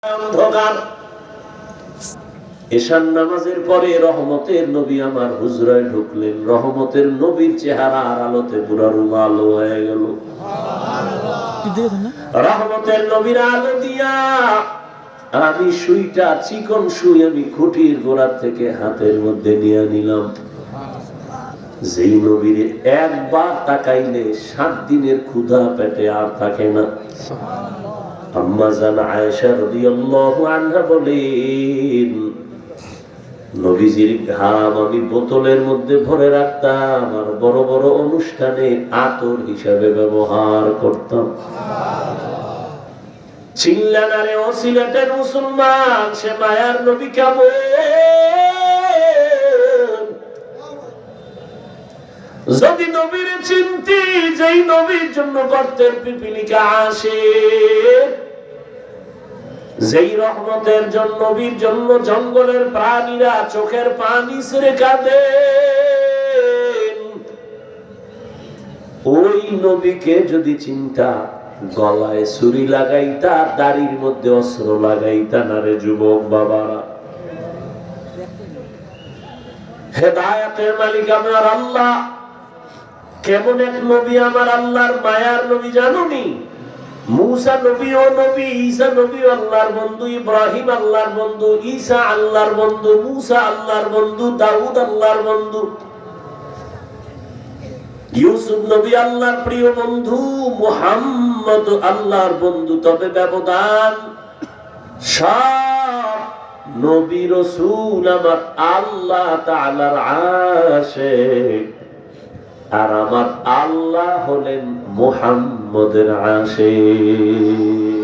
অন্ধকার। এশার নামাজের পরে রহমতের নবী আমার হুজরায় ঢুকলেন। রহমতের নবীর চেহারা আর আলোতে পুরো রুমাল হয়ে গেল। রহমতের নবীর আলো দিয়া আমি সুইটা চিকন সুই আমি খুঁটির গোড়ার থেকে হাতের মধ্যে নিয়ে নিলাম। যেই নবীর একবার তাকাইলে 7 দিনের ক্ষুধা পেটে আর থাকে না। আম্মা জান আয়েশা রাদিয়াল্লাহু আনহা বলেন, নবীজির ঘাম আমি বোতলের মধ্যে ভরে রাখতাম আর বড় বড় অনুষ্ঠানে আতর হিসাবে ব্যবহার করতাম। চিল্লানারে ও সিলেটের মুসলমান, সে মায়ার নবী কেমন? যদি নবীর চিন্তি, যেই নবীর জন্য গর্তের পিপিলিকা আসে, যেই রহমতের জন্য নবীর জন্য জঙ্গলের প্রাণীরা চোখের পানি ছেড়ে কাঁদে, ওই নবীকে যদি চিন্তা, গলায় ছুরি লাগাইতা, দাড়ির মধ্যে অস্ত্র লাগাইতা না রে যুবক বাবারা। হেদায়েতের মালিক আমার আল্লাহ। কেমন এক নবী আমার আল্লাহর মায়ার নবী জানুনি? মুসা নবী ও নবী, ঈসা নবী আল্লাহর বন্ধু, ইব্রাহিম আল্লাহর বন্ধু, ঈসা আল্লাহর বন্ধু, মুসা আল্লাহর বন্ধু, দাউদ আল্লাহর বন্ধু, ইউসুফ নবী আল্লাহর প্রিয় বন্ধু, মুহাম্মদ আল্লাহর বন্ধু। তবে ব্যবধান, সব নবী রাসূল আমার আল্লাহ তাআলার আশিক, আর আমার আল্লাহ হলেন মুহাম্মদের আশিক।